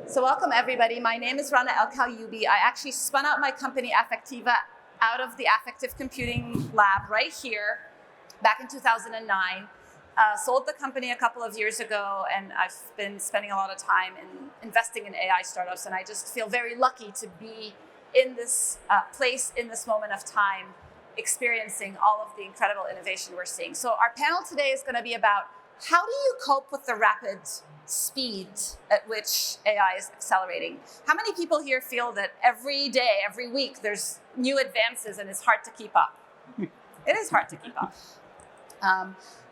So welcome everybody. My name is Rana El-Kalyoubi. I actually spun out my company Affectiva out of the Affective Computing Lab right here back in 2009. Sold the company a couple of years ago, and I've been spending a lot of time in investing in AI startups, and I just feel very lucky to be in this place in this moment of time, experiencing all of the incredible innovation we're seeing. So our panel today is going to be about how do you cope with the rapid speed at which AI is accelerating? How many people here feel that every day, every week, there's new advances and it's hard to keep up? It is hard to keep up.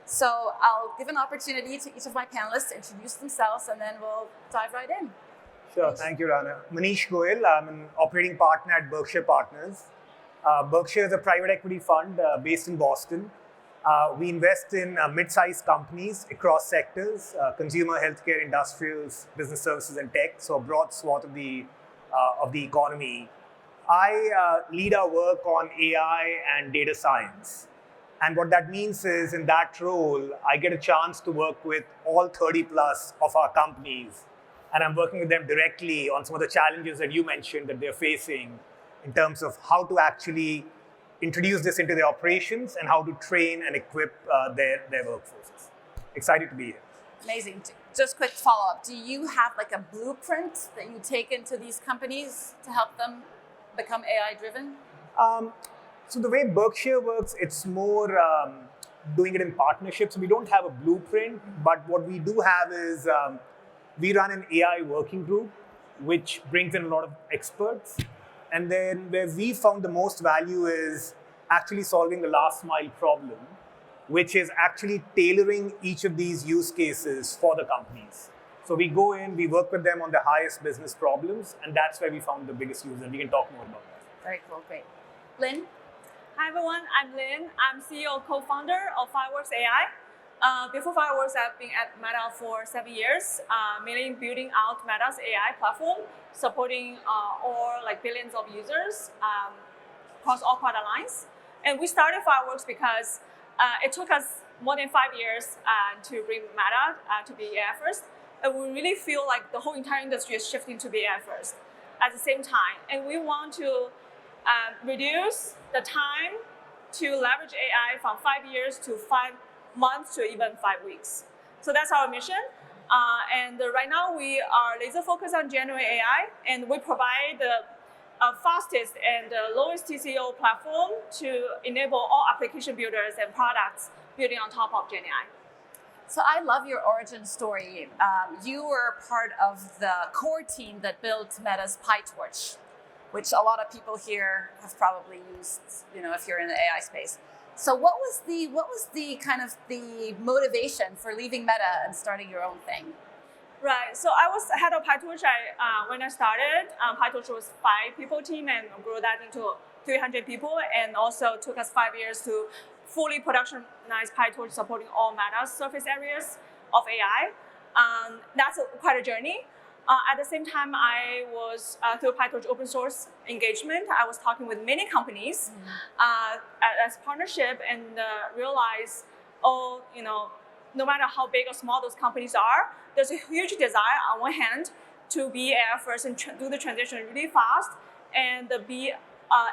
So I'll give an opportunity to each of my panelists to introduce themselves, and then we'll dive right in. Sure, thank you, Rana. Manish Goyal, I'm an operating partner at Berkshire Partners. Berkshire is a private equity fund based in Boston. We invest in mid-sized companies across sectors, consumer, healthcare, industrials, business services, and tech, so a broad swath of the economy. I lead our work on AI and data science. And what that means is, in that role, I get a chance to work with all 30 plus of our companies. And I'm working with them directly on some of the challenges that you mentioned that they're facing in terms of how to actually introduce this into their operations and how to train and equip their workforces. Excited to be here. Amazing. Just quick follow-up. Do you have like a blueprint that you take into these companies to help them become AI-driven? So the way Berkshire works, it's more doing it in partnerships. We don't have a blueprint, but what we do have is we run an AI working group, which brings in a lot of experts. And then where we found the most value is actually solving the last mile problem, which is actually tailoring each of these use cases for the companies. So we go in, we work with them on the highest business problems, and that's where we found the biggest use, and we can talk more about that. Very cool, great. Lynn? Hi everyone, I'm Lynn. I'm CEO and co-founder of Fireworks AI. Before Fireworks, I've been at Meta for 7 years, mainly building out Meta's AI platform, supporting all billions of users across all product lines. And we started Fireworks because it took us more than 5 years to bring Meta to be AI first. And we really feel like the whole entire industry is shifting to be AI first at the same time. And we want to reduce the time to leverage AI from 5 years to 5 months to even 5 weeks. So that's our mission. And right now we are laser focused on generative AI, and we provide the fastest and lowest TCO platform to enable all application builders and products building on top of GenAI. So I love your origin story. You were part of the core team that built Meta's PyTorch, which a lot of people here have probably used, if you're in the AI space. So what was the kind of the motivation for leaving Meta and starting your own thing? Right. So I was head of PyTorch. When I started, PyTorch was 5-people team and grew that into 300 people. And also took us 5 years to fully productionize PyTorch, supporting all Meta's surface areas of AI. That's quite a journey. At the same time, I was, through PyTorch open source engagement, I was talking with many companies as partnership, and realized, no matter how big or small those companies are, there's a huge desire on one hand to be AI first and do the transition really fast, and be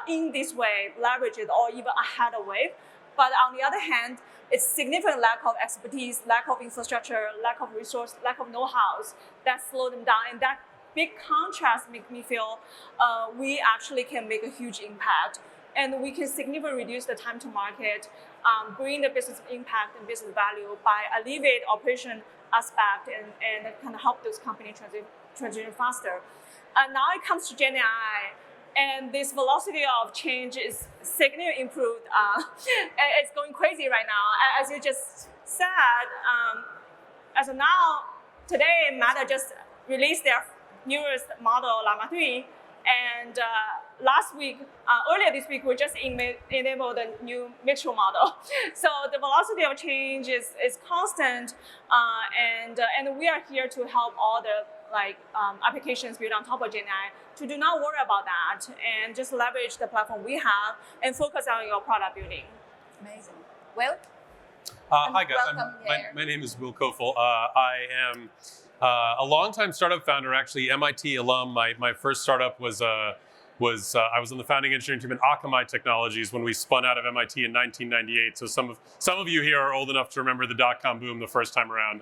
in this way, leverage it or even ahead of wave. But on the other hand, it's significant lack of expertise, lack of infrastructure, lack of resource, lack of know-hows that slow them down. And that big contrast makes me feel we actually can make a huge impact. And we can significantly reduce the time to market, bring the business impact and business value by alleviate operation aspect and kind of help those companies transition faster. And now it comes to GenAI. And this velocity of change is significantly improved. It's going crazy right now. As you just said, as of now, today, Meta just released their newest model, Llama 3. And earlier this week, we just enabled the new Mistral model. So the velocity of change is constant. And we are here to help all the applications built on top of GenAI to do not worry about that and just leverage the platform we have and focus on your product building. Amazing. Will? Hi guys, my name is Will Kofel. I am A longtime startup founder, actually MIT alum. My first startup was I was on the founding engineering team at Akamai Technologies when we spun out of MIT in 1998. So some of you here are old enough to remember the dot-com boom the first time around.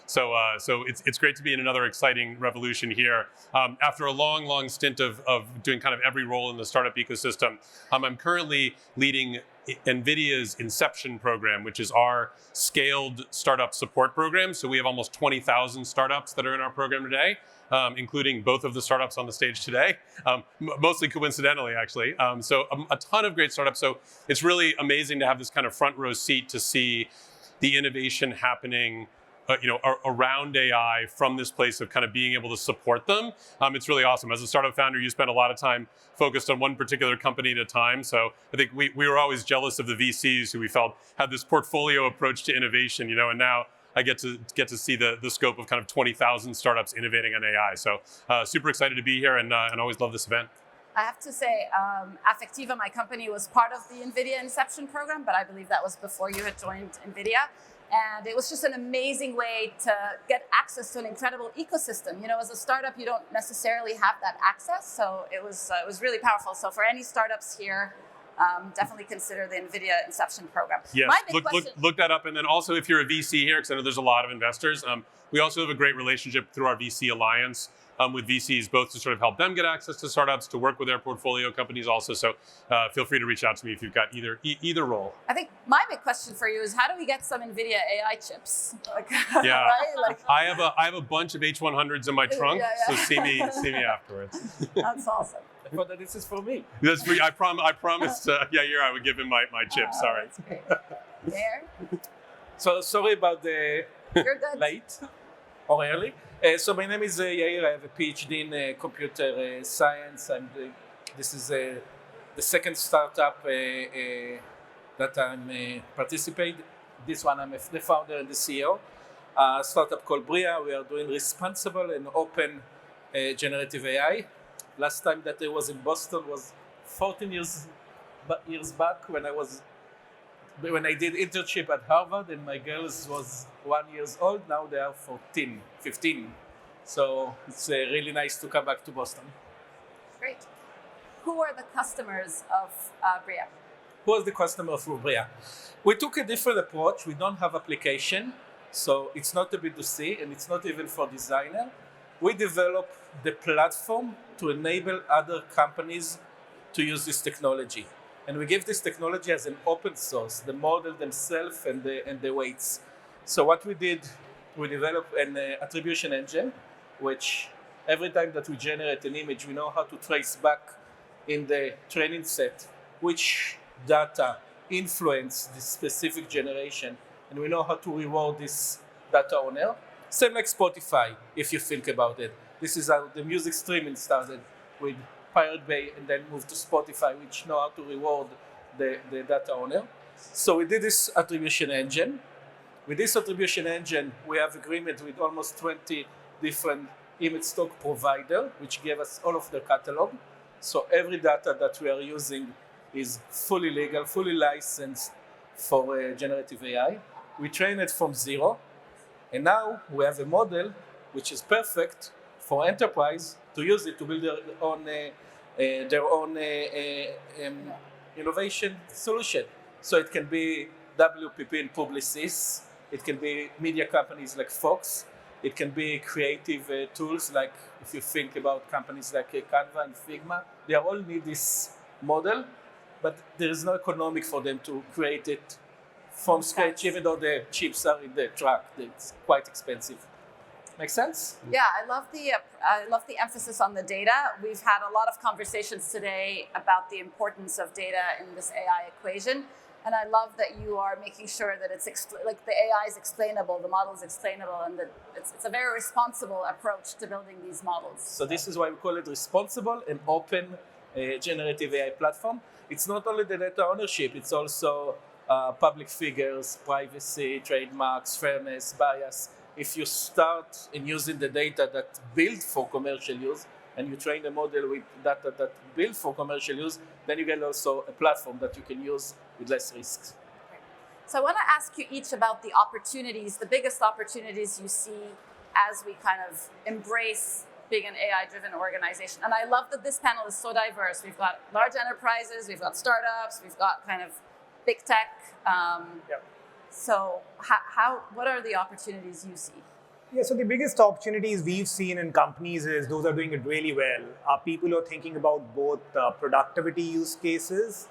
So it's great to be in another exciting revolution here. After a long stint of doing kind of every role in the startup ecosystem, I'm currently leading NVIDIA's Inception program, which is our scaled startup support program. So we have almost 20,000 startups that are in our program today, including both of the startups on the stage today, mostly coincidentally, actually. So a ton of great startups. So it's really amazing to have this kind of front row seat to see the innovation happening around AI from this place of kind of being able to support them. It's really awesome. As a startup founder, you spend a lot of time focused on one particular company at a time. So I think we were always jealous of the VCs who we felt had this portfolio approach to innovation, and now I get to see the scope of kind of 20,000 startups innovating on AI. So super excited to be here and always love this event. I have to say, Affectiva, my company, was part of the NVIDIA Inception program, but I believe that was before you had joined NVIDIA. And it was just an amazing way to get access to an incredible ecosystem. As a startup, you don't necessarily have that access. So it was really powerful. So for any startups here, definitely consider the NVIDIA Inception program. Yes, look that up. And then also if you're a VC here, because I know there's a lot of investors, we also have a great relationship through our VC Alliance with VCs, both to sort of help them get access to startups, to work with their portfolio companies also. So feel free to reach out to me if you've got either role. I think my big question for you is, how do we get some NVIDIA AI chips? Yeah, right? I have a bunch of H100s in my trunk, so see me afterwards. That's awesome. I thought that this is for me. That's for you. I promised. I would give him my chips. Sorry. That's great. There. So sorry about the You're good. late or early. So my name is Yair. I have a PhD in computer science, and this is the second startup that I'm participating. This one I'm the founder and the CEO. A startup called Bria. We are doing responsible and open generative AI. Last time that I was in Boston was 14 years back when I did internship at Harvard, and my girls was 1 year old. Now they are 14, 15. So it's really nice to come back to Boston. Great. Who are the customers of Bria? Who was the customer for Bria? We took a different approach. We don't have application, so it's not a B2C, and it's not even for designer. We develop the platform to enable other companies to use this technology. And we give this technology as an open source, the model themselves and the weights. So what we did, we developed an attribution engine, which every time that we generate an image, we know how to trace back in the training set which data influence this specific generation, and we know how to reward this data owner. Same like Spotify, if you think about it. This is how the music streaming started with Pirate Bay and then moved to Spotify, which know how to reward the data owner. So we did this attribution engine. With this attribution engine, we have agreement with almost 20 different image stock provider, which gave us all of their catalog. So every data that we are using is fully legal, fully licensed for generative AI. We train it from zero. And now we have a model which is perfect for enterprise to use it to build their own innovation solution. So it can be WPP and Publicis. It can be media companies like Fox. It can be creative tools like, if you think about companies like Canva and Figma, they all need this model, but there is no economic for them to create it from scratch, even though the chips are in the truck. It's quite expensive. Make sense? Yeah, I love the emphasis on the data. We've had a lot of conversations today about the importance of data in this AI equation. And I love that you are making sure that it's the AI is explainable, the model is explainable, and that it's a very responsible approach to building these models. So this is why we call it responsible and open generative AI platform. It's not only the data ownership, it's also public figures, privacy, trademarks, fairness, bias. If you start in using the data that built for commercial use, and you train the model with data that built for commercial use, then you get also a platform that you can use with less risks. So I want to ask you each about the opportunities, the biggest opportunities you see as we kind of embrace being an AI-driven organization. And I love that this panel is so diverse. We've got large enterprises, we've got startups, we've got kind of big tech. Yep. So what are the opportunities you see? Yeah, so the biggest opportunities we've seen in companies is those are doing it really well. Are people who are thinking about both productivity use cases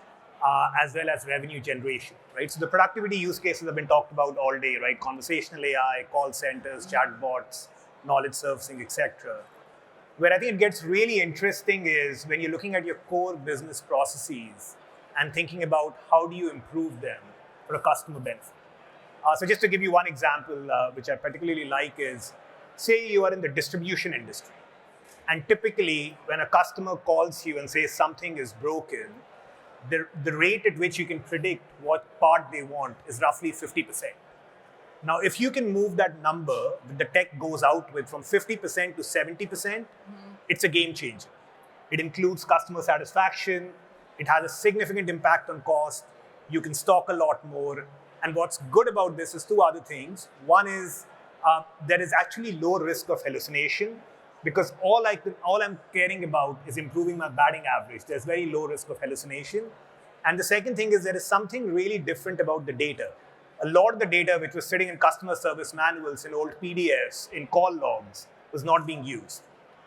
as well as revenue generation, right? So the productivity use cases have been talked about all day, right? Conversational AI, call centers, chatbots, knowledge surfacing, etc. Where I think it gets really interesting is when you're looking at your core business processes and thinking about how do you improve them for a customer benefit. So just to give you one example, which I particularly like is, say you are in the distribution industry. And typically, when a customer calls you and says something is broken, the rate at which you can predict what part they want is roughly 50%. Now, if you can move that number that the tech goes out with from 50% to 70%, it's a game changer. It includes customer satisfaction. It has a significant impact on cost. You can stock a lot more. And what's good about this is two other things. One is there is actually low risk of hallucination because all I'm caring about is improving my batting average. There's very low risk of hallucination. And the second thing is there is something really different about the data. A lot of the data which was sitting in customer service manuals, in old PDFs, in call logs, was not being used.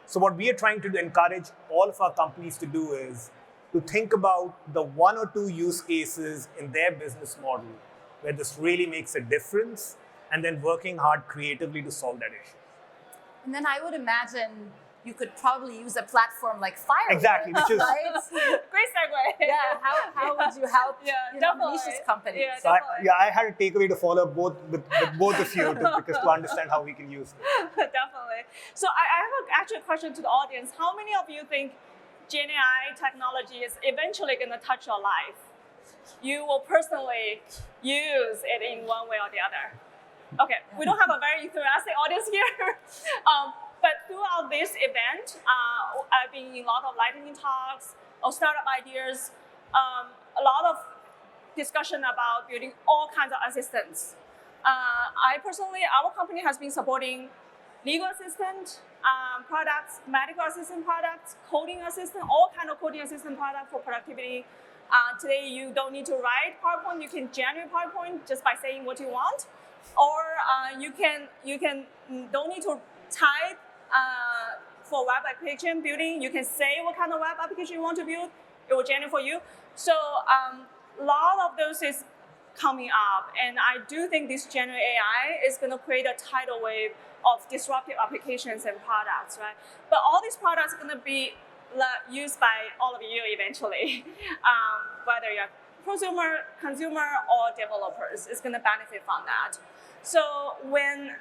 So what we are trying to encourage all of our companies to do is to think about the one or two use cases in their business model where this really makes a difference, and then working hard creatively to solve that issue. And then I would imagine you could probably use a platform like Firework. Exactly, which is right? Great segue. Yeah, how would you help definitely. Manish's company? Yeah, so definitely. I had a takeaway to follow with both of you to understand how we can use this. Definitely. So I have actually a question to the audience. How many of you think Gen AI technology is eventually going to touch your life? You will personally use it in one way or the other. Okay, we don't have a very enthusiastic audience here. But throughout this event, I've been in a lot of lightning talks or startup ideas, a lot of discussion about building all kinds of assistants. I personally, our company has been supporting legal assistant products, medical assistant products, coding assistant, all kind of coding assistant products for productivity. Today, you don't need to write PowerPoint. You can generate PowerPoint just by saying what you want, or you don't need to type for web application building. You can say what kind of web application you want to build. It will generate for you. So a lot of those is coming up, and I do think this generative AI is going to create a tidal wave of disruptive applications and products, right? But all these products are going to be used by all of you eventually, whether you're consumer, or developers, is going to benefit from that. So when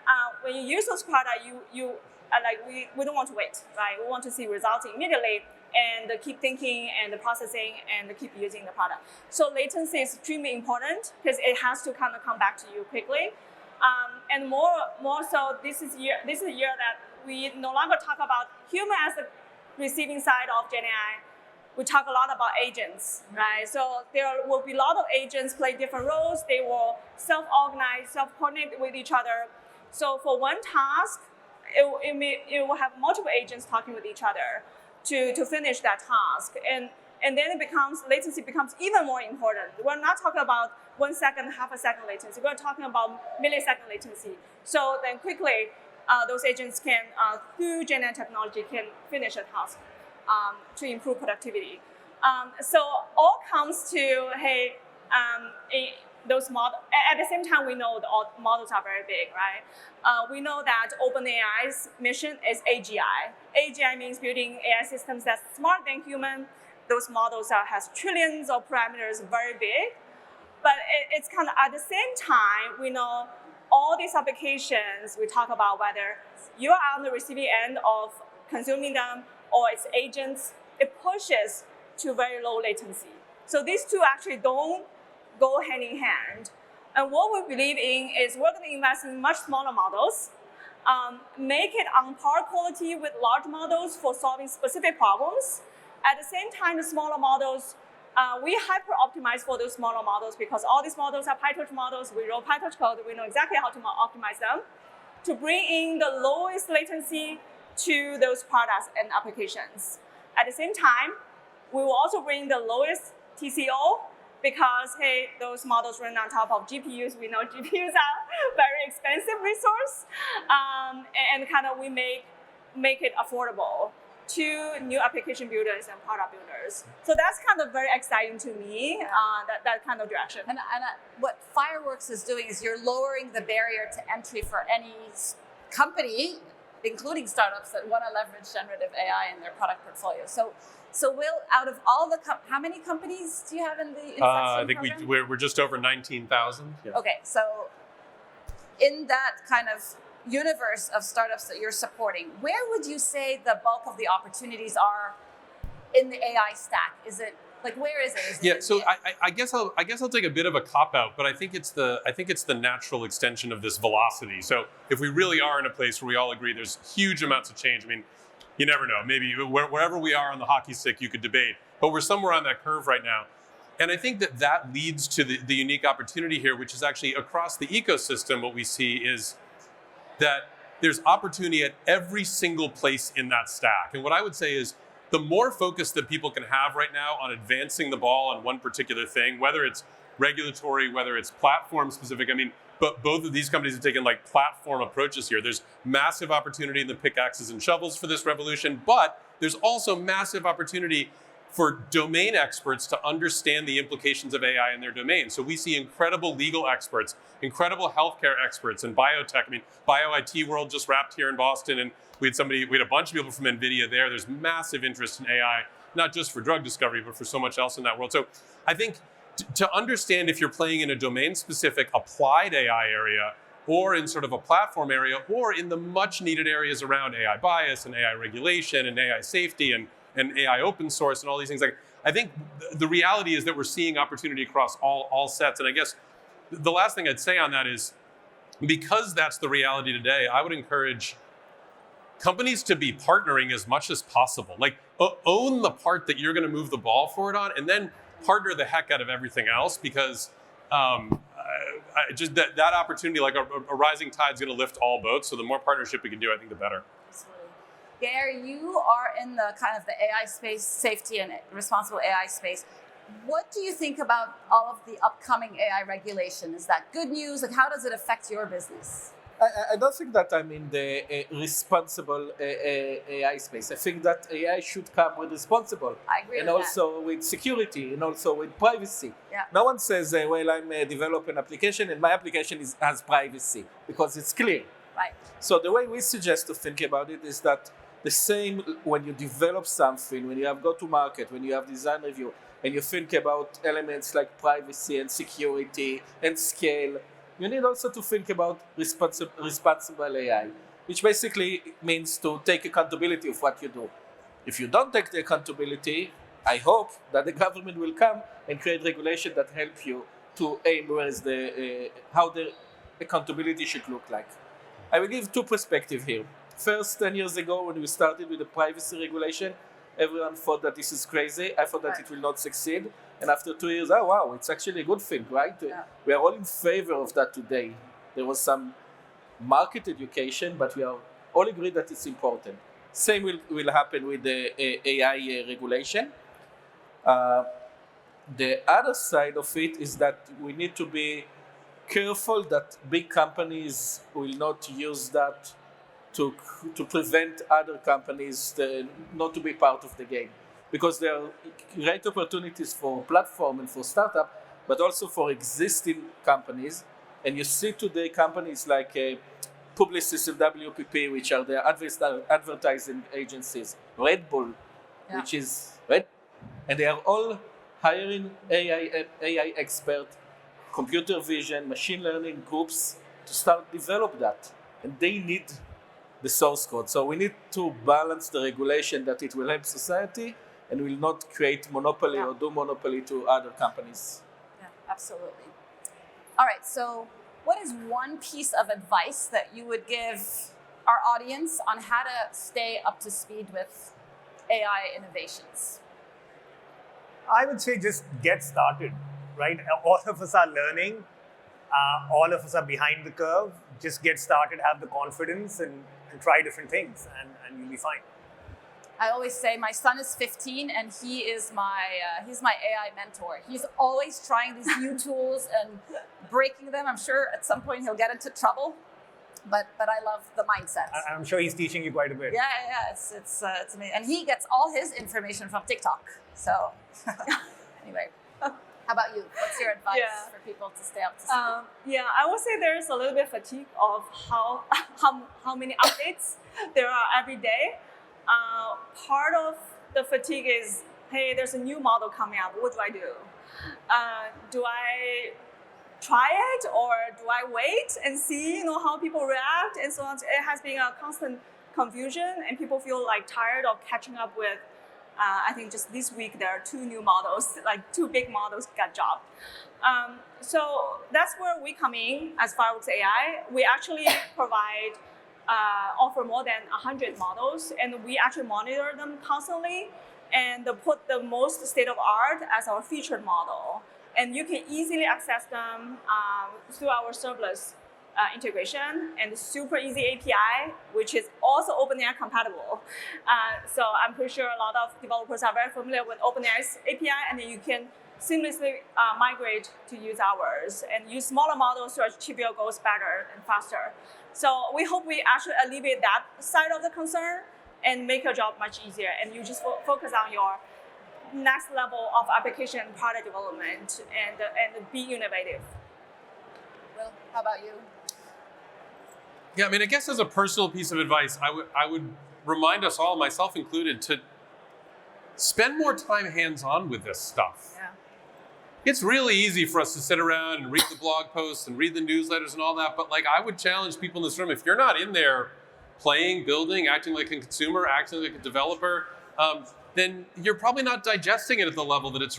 you use those products, we don't want to wait, right? We want to see results immediately and keep thinking and processing and keep using the product. So latency is extremely important because it has to kind of come back to you quickly. And more so, this is a year that we no longer talk about human as the receiving side of Gen AI. We talk a lot about agents, right? So there will be a lot of agents play different roles. They will self-organize, self-coordinate with each other. So for one task, it will have multiple agents talking with each other to finish that task. And then latency becomes even more important. We're not talking about 1 second, half a second latency. We're talking about millisecond latency. So then quickly, those agents can, through Gen AI technology, can finish a task to improve productivity. So all comes to, those models. At the same time, we know the models are very big, right? We know that OpenAI's mission is AGI. AGI means building AI systems that's smarter than human. Those models has trillions of parameters, very big. But it's kind of at the same time, we know all these applications we talk about, whether you are on the receiving end of consuming them or its agents, it pushes to very low latency. So these two actually don't go hand in hand. And what we believe in is we're going to invest in much smaller models, make it on par quality with large models for solving specific problems. At the same time, the smaller models, we hyper-optimize for those smaller models because all these models are PyTorch models. We wrote PyTorch code. We know exactly how to optimize them to bring in the lowest latency to those products and applications. At the same time, we will also bring the lowest TCO because, hey, those models run on top of GPUs. We know GPUs are very expensive resource, and kind of we make it affordable to new application builders and product builders. So that's kind of very exciting to me, that kind of direction. And what Fireworks is doing is you're lowering the barrier to entry for any company, including startups that want to leverage generative AI in their product portfolio. So Will, out of all the, how many companies do you have in the Inception I think program? we're just over 19,000. Yeah. Okay, so in that kind of universe of startups that you're supporting, where would you say the bulk of the opportunities are in the AI stack? Is it like, where is it? Is Yeah, it so I guess I'll take a bit of a cop out, but I think it's the natural extension of this velocity. So if we really are in a place where we all agree there's huge amounts of change, I mean, you never know. Maybe wherever we are on the hockey stick, you could debate, but we're somewhere on that curve right now. And I think that leads to the unique opportunity here, which is actually across the ecosystem. What we see is that there's opportunity at every single place in that stack. And what I would say is the more focus that people can have right now on advancing the ball on one particular thing, whether it's regulatory, whether it's platform specific, I mean, but both of these companies have taken like platform approaches here. There's massive opportunity in the pickaxes and shovels for this revolution, but there's also massive opportunity for domain experts to understand the implications of AI in their domain. So we see incredible legal experts, incredible healthcare experts, and biotech. I mean, BioIT World just wrapped here in Boston, and we had a bunch of people from NVIDIA there. There's massive interest in AI, not just for drug discovery, but for so much else in that world. So I think to understand if you're playing in a domain-specific applied AI area, or in sort of a platform area, or in the much needed areas around AI bias and AI regulation and AI safety and AI open source and all these things. Like, I think the reality is that we're seeing opportunity across all sets. And I guess the last thing I'd say on that is, because that's the reality today, I would encourage companies to be partnering as much as possible. Like, own the part that you're going to move the ball forward on, and then partner the heck out of everything else, because just that opportunity, like a rising tide is going to lift all boats. So the more partnership we can do, I think the better. Absolutely. Gary, you are in the kind of the AI space, safety and responsible AI space. What do you think about all of the upcoming AI regulation? Is that good news? Like, how does it affect your business? I don't think that I'm in the responsible AI space. I think that AI should come with responsible. I agree and with also with security and also with privacy. Yeah. No one says, well, I'm developing an application and my application has privacy because it's clear. Right. So the way we suggest to think about it is that the same when you develop something, when you have go-to-market, when you have design review, and you think about elements like privacy and security and scale, you need also to think about responsible AI, which basically means to take accountability of what you do. If you don't take the accountability, I hope that the government will come and create regulation that help you to aim where is how the accountability should look like. I will give two perspectives here. First, 10 years ago, when we started with the privacy regulation, everyone thought that this is crazy. I thought that it will not succeed. And after 2 years, oh wow, it's actually a good thing, right? Yeah. We are all in favor of that today. There was some market education, but we are all agree that it's important. Same will happen with the AI regulation. The other side of it is that we need to be careful that big companies will not use that to prevent other companies not to be part of the game. Because there are great opportunities for platform and for startup, but also for existing companies. And you see today companies like Publicis and WPP, which are the advertising agencies, Red Bull, which is Red, and they are all hiring AI expert, computer vision, machine learning groups to start develop that. And they need the source code. So we need to balance the regulation that it will help society and will not create monopoly or do monopoly to other companies. Yeah, absolutely. All right, so what is one piece of advice that you would give our audience on how to stay up to speed with AI innovations? I would say just get started, right? All of us are learning. All of us are behind the curve. just get started, have the confidence, and try different things, and you'll be fine. I always say my son is 15 and he's my AI mentor. He's always trying these new tools and breaking them. I'm sure at some point he'll get into trouble, but I love the mindset. I'm sure he's teaching you quite a bit. Yeah, it's amazing, and he gets all his information from TikTok. So anyway, how about you? What's your advice for people to stay up to speed? Yeah, I would say there's a little bit of fatigue of how many updates there are every day. Part of the fatigue is, hey, there's a new model coming up. What do I do? Do I try it, or do I wait and see, how people react and so on? It has been a constant confusion, and people feel like tired of catching up with. I think just this week there are 2 new models, like 2 big models got dropped. So that's where we come in as Fireworks AI. We actually offer more than 100 models, and we actually monitor them constantly and put the most state-of-art as our featured model. And you can easily access them through our serverless integration and super easy API, which is also OpenAI compatible. So I'm pretty sure a lot of developers are very familiar with OpenAI's API, and then you can seamlessly migrate to use ours and use smaller models to achieve your goals better and faster. So we hope we actually alleviate that side of the concern and make your job much easier, and you just focus on your next level of application and product development and be innovative. Will, how about you? Yeah, I mean, I guess as a personal piece of advice, I would remind us all, myself included, to spend more time hands-on with this stuff. Yeah. It's really easy for us to sit around and read the blog posts and read the newsletters and all that, but I would challenge people in this room, if you're not in there playing, building, acting like a consumer, acting like a developer, then you're probably not digesting it at the level that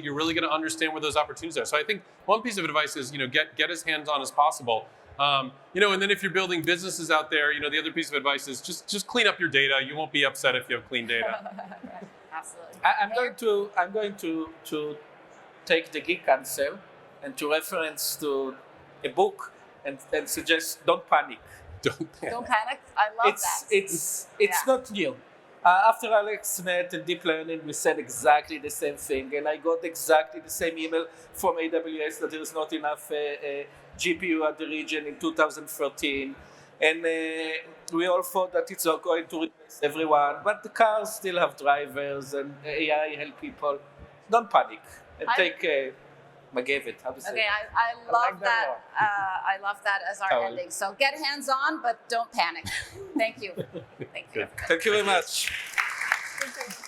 you're really going to understand where those opportunities are. So I think one piece of advice is, get as hands-on as possible. And then if you're building businesses out there, the other piece of advice is just clean up your data. You won't be upset if you have clean data. Right. Absolutely. I'm going to take the geek answer and to reference to a book and suggest don't panic. Don't panic. I love that. It's not new. After AlexNet and deep learning, we said exactly the same thing, and I got exactly the same email from AWS that there is not enough GPU at the region in 2013, and we all thought that it's not going to replace everyone, but the cars still have drivers, and AI help people. Don't panic and take McGavitt. How to say? Okay, I love that. I love that as our ending. So get hands-on, but don't panic. Thank you. Thank you. Thank you very much. Thank you.